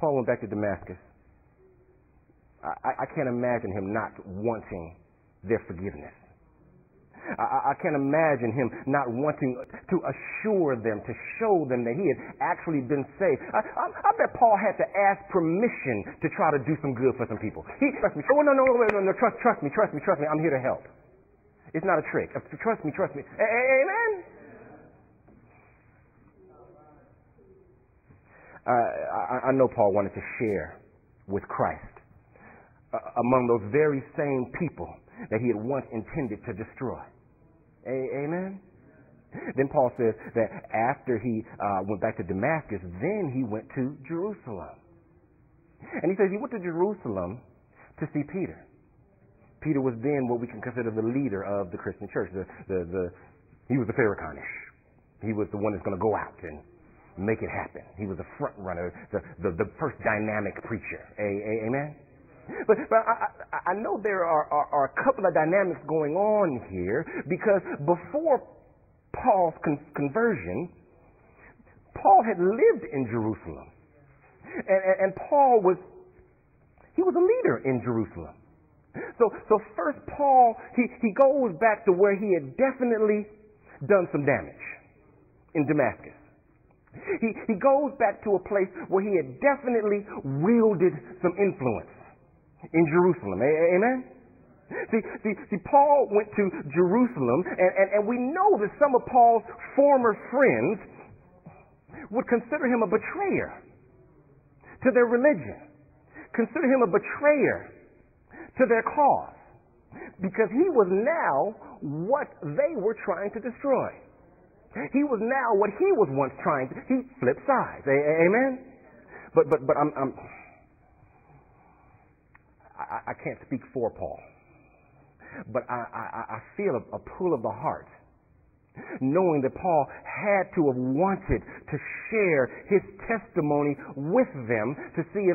Paul went back to Damascus. I can't imagine him not wanting their forgiveness. I can't imagine him not wanting to assure them, to show them that he had actually been saved. I bet Paul had to ask permission to try to do some good for some people. Trust me. Oh, no, trust me. I'm here to help. It's not a trick. Trust me. Amen? I know Paul wanted to share with Christ among those very same people that he had once intended to destroy. Amen? Then Paul says that after he went back to Damascus, then he went to Jerusalem. And he says he went to Jerusalem to see Peter. Peter was then what we can consider the leader of the Christian church. He was the Pharisee. He was the one that's going to go out and make it happen. He was the front runner, the first dynamic preacher. Amen? But I know there are a couple of dynamics going on here, because before Paul's conversion, Paul had lived in Jerusalem. And Paul was a leader in Jerusalem. So first Paul, he goes back to where he had definitely done some damage in Damascus. He goes back to a place where he had definitely wielded some influence in Jerusalem. Amen? See, Paul went to Jerusalem, and we know that some of Paul's former friends would consider him a betrayer to their religion, consider him a betrayer to their cause, because he was now what they were trying to destroy. He was now what he was once trying to. He flipped sides. Amen? But I can't speak for Paul, but I feel a pull of the heart, knowing that Paul had to have wanted to share his testimony with them to see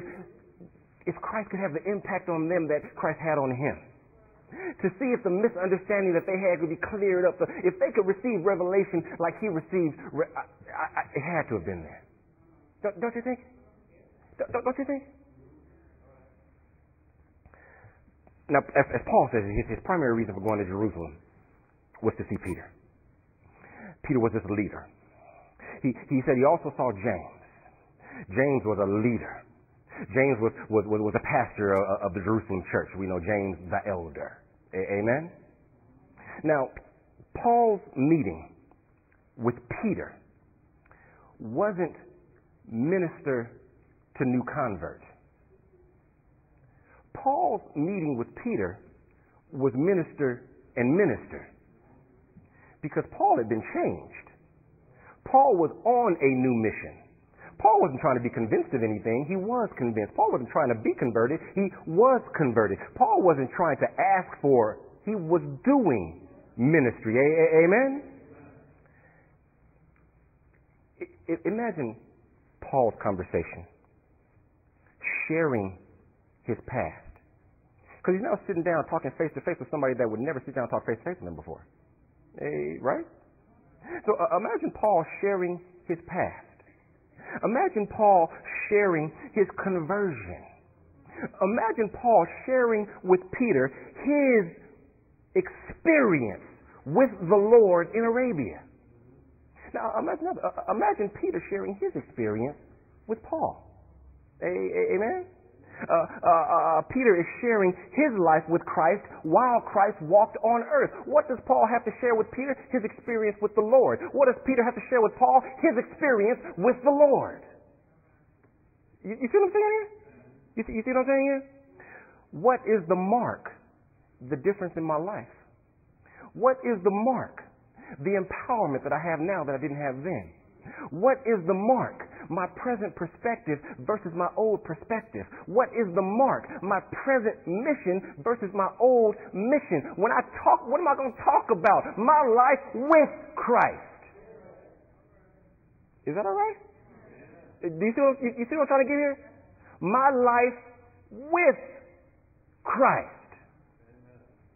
if Christ could have the impact on them that Christ had on him, to see if the misunderstanding that they had could be cleared up, if they could receive revelation like he received. It had to have been there. Don't you think? Don't you think? Now, as Paul says, his primary reason for going to Jerusalem was to see Peter. Peter was this leader. He said he also saw James. James was a leader. James was a pastor of the Jerusalem church. We know James the elder. Amen? Now, Paul's meeting with Peter wasn't minister to new converts. Paul's meeting with Peter was minister and minister, because Paul had been changed. Paul was on a new mission. Paul wasn't trying to be convinced of anything. He was convinced. Paul wasn't trying to be converted. He was converted. Paul wasn't trying to ask for. He was doing ministry. Amen? Imagine Paul's conversation, sharing his past. Because he's now sitting down talking face to face with somebody that would never sit down and talk face to face with him before. Right? So imagine Paul sharing his past. Imagine Paul sharing his conversion. Imagine Paul sharing with Peter his experience with the Lord in Arabia. Now imagine Peter sharing his experience with Paul. Amen? Peter is sharing his life with Christ while Christ walked on earth. What does Paul have to share with Peter? His experience with the Lord. What does Peter have to share with Paul? His experience with the Lord. You see what I'm saying here? You see what I'm saying here? What is the mark? The difference in my life. What is the mark? The empowerment that I have now that I didn't have then. What is the mark? My present perspective versus my old perspective. What is the mark? My present mission versus my old mission. When I talk, what am I going to talk about? My life with Christ. Is that all right? Do you see what I'm trying to get here? My life with Christ.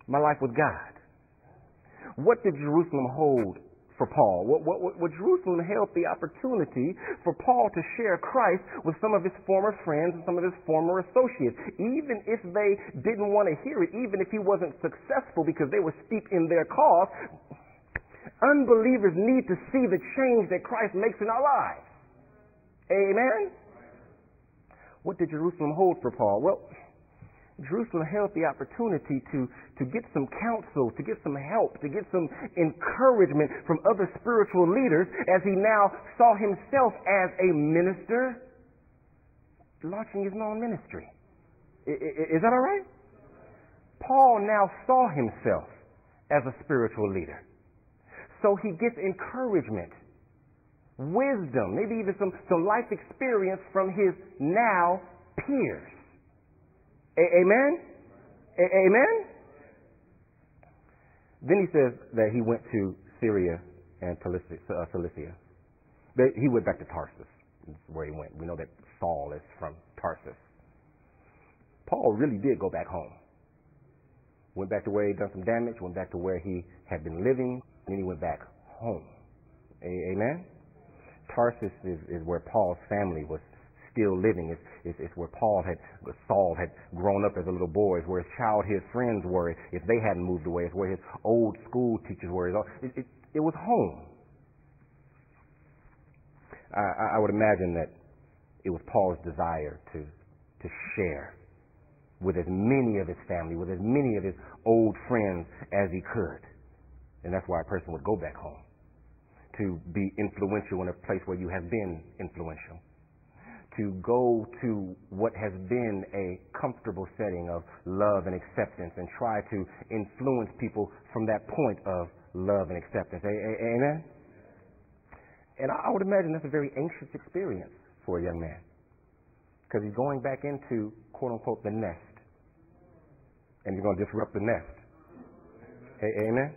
My life with God. What did Jerusalem hold for Paul. What Jerusalem held the opportunity for Paul to share Christ with some of his former friends and some of his former associates, even if they didn't want to hear it, even if he wasn't successful because they were steep in their cause. Unbelievers need to see the change that Christ makes in our lives. Amen? What did Jerusalem hold for Paul? Well, Jerusalem held the opportunity to get some counsel, to get some help, to get some encouragement from other spiritual leaders as he now saw himself as a minister launching his own ministry. Is that all right? Paul now saw himself as a spiritual leader. So he gets encouragement, wisdom, maybe even some life experience from his now peers. Amen? Amen? Then he says that he went to Syria and Cilicia. He went back to Tarsus. That's where he went. We know that Saul is from Tarsus. Paul really did go back home. Went back to where he'd done some damage, went back to where he had been living, and then he went back home. Amen? Tarsus is where Paul's family was still living. It's where Saul had grown up as a little boy. It's where his childhood friends were if they hadn't moved away. It's where his old school teachers were. It was home. I would imagine that it was Paul's desire to share with as many of his family, with as many of his old friends as he could. And that's why a person would go back home, to be influential in a place where you have been influential, to go to what has been a comfortable setting of love and acceptance and try to influence people from that point of love and acceptance. Amen? And I would imagine that's a very anxious experience for a young man, because he's going back into, quote unquote, the nest. And he's going to disrupt the nest. Amen?